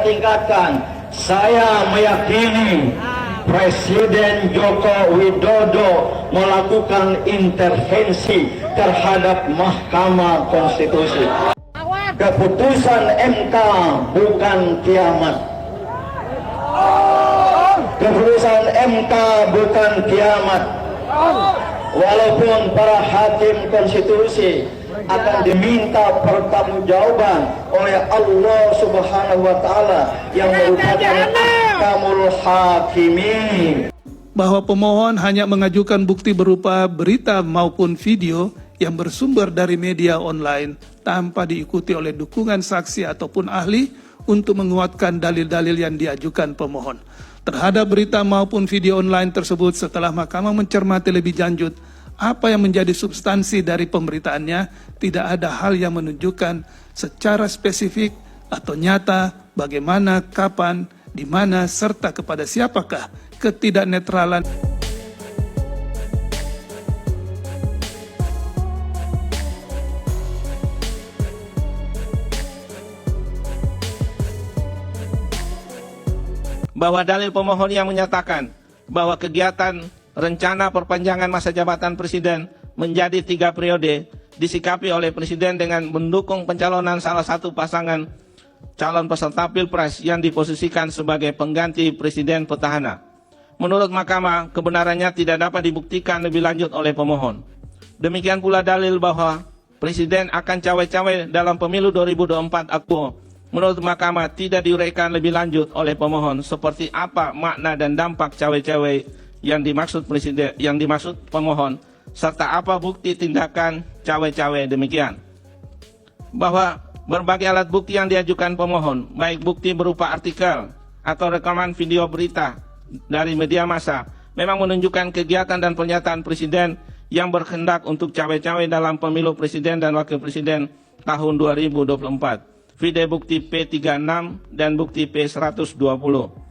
tingkatkan. Saya meyakini Presiden Joko Widodo melakukan intervensi terhadap Mahkamah Konstitusi. Keputusan MK bukan kiamat. Keputusan MK bukan kiamat. Walaupun para hakim konstitusi akan diminta pertanggungjawaban oleh Allah Subhanahu wa taala yang merupakan Ahkamul Hakimin. Bahwa pemohon hanya mengajukan bukti berupa berita maupun video yang bersumber dari media online tanpa diikuti oleh dukungan saksi ataupun ahli untuk menguatkan dalil-dalil yang diajukan pemohon. Terhadap berita maupun video online tersebut, setelah mahkamah mencermati lebih lanjut apa yang menjadi substansi dari pemberitaannya, tidak ada hal yang menunjukkan secara spesifik atau nyata bagaimana, kapan, di mana, serta kepada siapakah ketidaknetralan bahwa dalil pemohon yang menyatakan bahwa kegiatan rencana perpanjangan masa jabatan presiden menjadi 3 periode disikapi oleh presiden dengan mendukung pencalonan salah satu pasangan calon peserta pilpres yang diposisikan sebagai pengganti presiden petahana. Menurut mahkamah, kebenarannya tidak dapat dibuktikan lebih lanjut oleh pemohon. Demikian pula dalil bahwa presiden akan cawe-cawe dalam pemilu 2024 aktual. Menurut mahkamah tidak diuraikan lebih lanjut oleh pemohon seperti apa makna dan dampak cawe-cawe yang dimaksud presiden, yang dimaksud pemohon, serta apa bukti tindakan cawe-cawe demikian. Bahwa berbagai alat bukti yang diajukan pemohon, baik bukti berupa artikel atau rekaman video berita dari media massa, memang menunjukkan kegiatan dan pernyataan presiden yang berkehendak untuk cawe-cawe dalam pemilu presiden dan wakil presiden tahun 2024. Video bukti P36 dan bukti P120.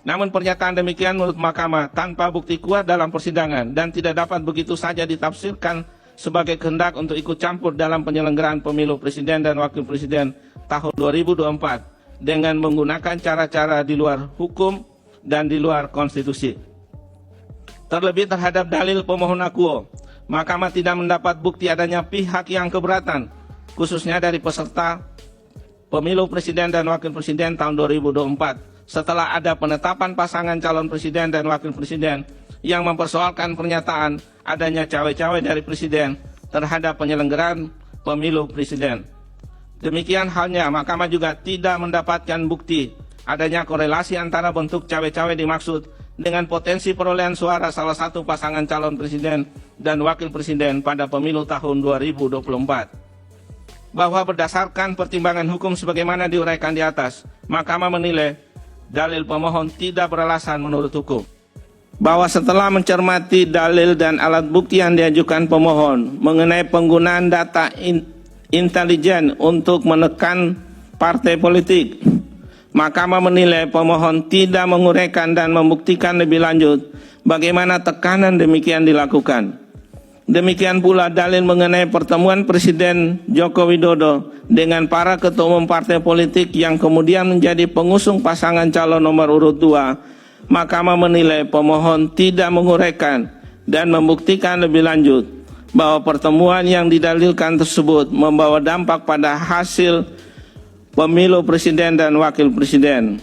Namun pernyataan demikian menurut mahkamah tanpa bukti kuat dalam persidangan dan tidak dapat begitu saja ditafsirkan sebagai kehendak untuk ikut campur dalam penyelenggaraan pemilu presiden dan wakil presiden tahun 2024 dengan menggunakan cara-cara di luar hukum dan di luar konstitusi. Terlebih terhadap dalil pemohon akuo, mahkamah tidak mendapat bukti adanya pihak yang keberatan, khususnya dari peserta pemilu presiden dan wakil presiden tahun 2024 setelah ada penetapan pasangan calon presiden dan wakil presiden yang mempersoalkan pernyataan adanya cawe-cawe dari presiden terhadap penyelenggaraan pemilu presiden. Demikian halnya mahkamah juga tidak mendapatkan bukti adanya korelasi antara bentuk cawe-cawe dimaksud dengan potensi perolehan suara salah satu pasangan calon presiden dan wakil presiden pada pemilu tahun 2024. Bahwa berdasarkan pertimbangan hukum sebagaimana diuraikan di atas, mahkamah menilai dalil pemohon tidak beralasan menurut hukum. Bahwa setelah mencermati dalil dan alat bukti yang diajukan pemohon mengenai penggunaan data intelijen untuk menekan partai politik, mahkamah menilai pemohon tidak menguraikan dan membuktikan lebih lanjut bagaimana tekanan demikian dilakukan. Demikian pula dalil mengenai pertemuan Presiden Joko Widodo dengan para ketua umum partai politik yang kemudian menjadi pengusung pasangan calon nomor urut 2. Mahkamah menilai pemohon tidak menguraikan dan membuktikan lebih lanjut bahwa pertemuan yang didalilkan tersebut membawa dampak pada hasil pemilu presiden dan wakil presiden.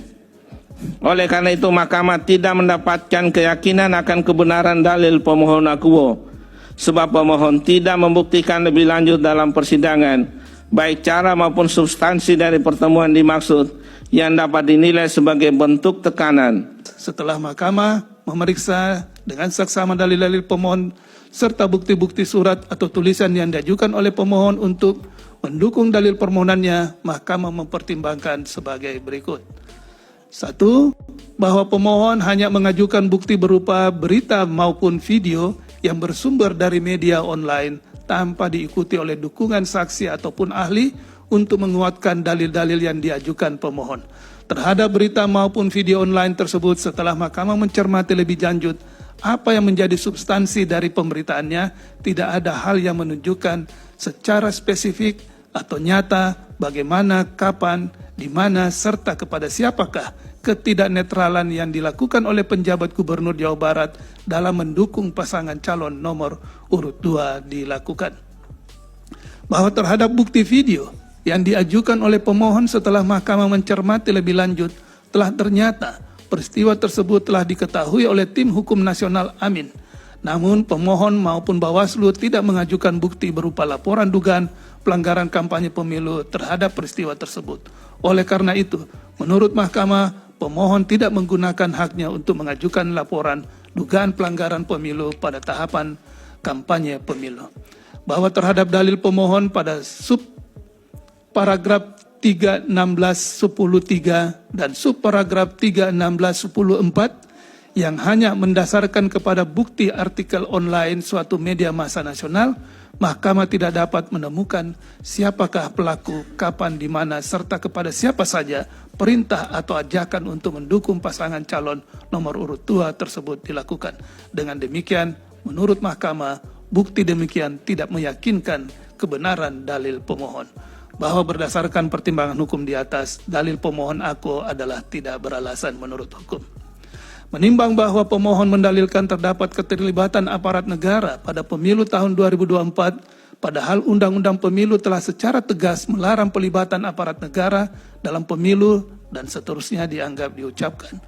Oleh karena itu, mahkamah tidak mendapatkan keyakinan akan kebenaran dalil pemohon akuo, sebab pemohon tidak membuktikan lebih lanjut dalam persidangan, baik cara maupun substansi dari pertemuan dimaksud yang dapat dinilai sebagai bentuk tekanan. Setelah mahkamah memeriksa dengan saksama dalil-dalil pemohon serta bukti-bukti surat atau tulisan yang diajukan oleh pemohon untuk mendukung dalil permohonannya, mahkamah mempertimbangkan sebagai berikut. 1. Bahwa pemohon hanya mengajukan bukti berupa berita maupun video yang bersumber dari media online tanpa diikuti oleh dukungan saksi ataupun ahli untuk menguatkan dalil-dalil yang diajukan pemohon. Terhadap berita maupun video online tersebut, setelah mahkamah mencermati lebih lanjut apa yang menjadi substansi dari pemberitaannya, tidak ada hal yang menunjukkan secara spesifik atau nyata bagaimana, kapan, di mana serta kepada siapakah ketidaknetralan yang dilakukan oleh penjabat Gubernur Jawa Barat dalam mendukung pasangan calon nomor urut 2 dilakukan. Bahwa terhadap bukti video yang diajukan oleh pemohon setelah mahkamah mencermati lebih lanjut, telah ternyata peristiwa tersebut telah diketahui oleh tim hukum nasional Amin. Namun pemohon maupun Bawaslu tidak mengajukan bukti berupa laporan dugaan pelanggaran kampanye pemilu terhadap peristiwa tersebut. Oleh karena itu, menurut mahkamah, pemohon tidak menggunakan haknya untuk mengajukan laporan dugaan pelanggaran pemilu pada tahapan kampanye pemilu. Bahwa terhadap dalil pemohon pada subparagraf 3.16.10.3 dan subparagraf 3.16.10.4 yang hanya mendasarkan kepada bukti artikel online suatu media massa nasional, mahkamah tidak dapat menemukan siapakah pelaku, kapan, di mana, serta kepada siapa saja perintah atau ajakan untuk mendukung pasangan calon nomor urut 2 tersebut dilakukan. Dengan demikian, menurut mahkamah, bukti demikian tidak meyakinkan kebenaran dalil pemohon. Bahwa berdasarkan pertimbangan hukum di atas, dalil pemohon aku adalah tidak beralasan menurut hukum. Menimbang bahwa pemohon mendalilkan terdapat keterlibatan aparat negara pada pemilu tahun 2024, padahal Undang-Undang Pemilu telah secara tegas melarang pelibatan aparat negara dalam pemilu dan seterusnya dianggap diucapkan.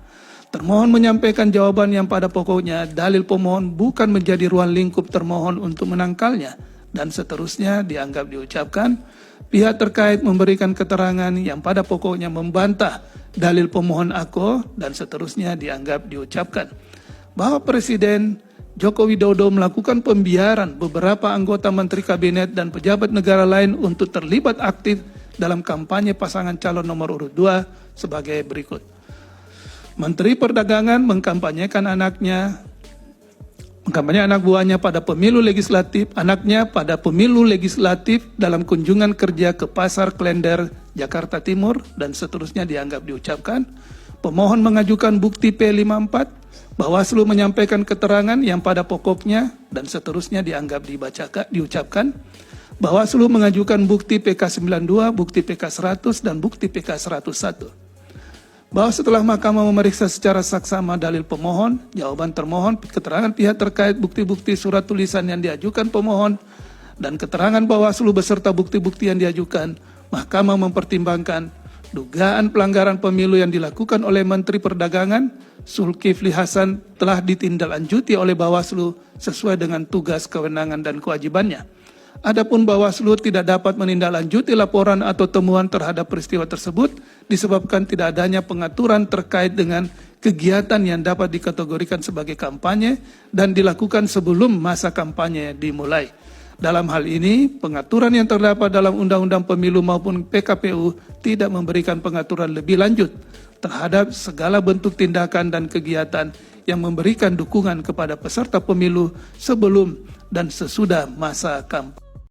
Termohon menyampaikan jawaban yang pada pokoknya dalil pemohon bukan menjadi ruang lingkup termohon untuk menangkalnya dan seterusnya dianggap diucapkan. Pihak terkait memberikan keterangan yang pada pokoknya membantah dalil pemohon aku dan seterusnya dianggap diucapkan. Bahwa Presiden Joko Widodo melakukan pembiaran beberapa anggota Menteri Kabinet dan pejabat negara lain untuk terlibat aktif dalam kampanye pasangan calon nomor urut 2 sebagai berikut. Menteri Perdagangan mengkampanyekan anak buahnya pada pemilu legislatif, dalam kunjungan kerja ke Pasar Klender, Jakarta Timur, dan seterusnya dianggap diucapkan. Pemohon mengajukan bukti P54, Bawaslu menyampaikan keterangan yang pada pokoknya, dan seterusnya dianggap diucapkan. Bawaslu mengajukan bukti PK92, bukti PK100, dan bukti PK101. Bahwa setelah mahkamah memeriksa secara saksama dalil pemohon, jawaban termohon, keterangan pihak terkait, bukti-bukti surat tulisan yang diajukan pemohon, dan keterangan Bawaslu beserta bukti-bukti yang diajukan, mahkamah mempertimbangkan dugaan pelanggaran pemilu yang dilakukan oleh Menteri Perdagangan, Zulkifli Hasan, telah ditindaklanjuti oleh Bawaslu sesuai dengan tugas, kewenangan, dan kewajibannya. Adapun Bawaslu tidak dapat menindaklanjuti laporan atau temuan terhadap peristiwa tersebut disebabkan tidak adanya pengaturan terkait dengan kegiatan yang dapat dikategorikan sebagai kampanye dan dilakukan sebelum masa kampanye dimulai. Dalam hal ini, pengaturan yang terdapat dalam Undang-Undang Pemilu maupun PKPU tidak memberikan pengaturan lebih lanjut terhadap segala bentuk tindakan dan kegiatan yang memberikan dukungan kepada peserta pemilu sebelum dan sesudah masa kampanye.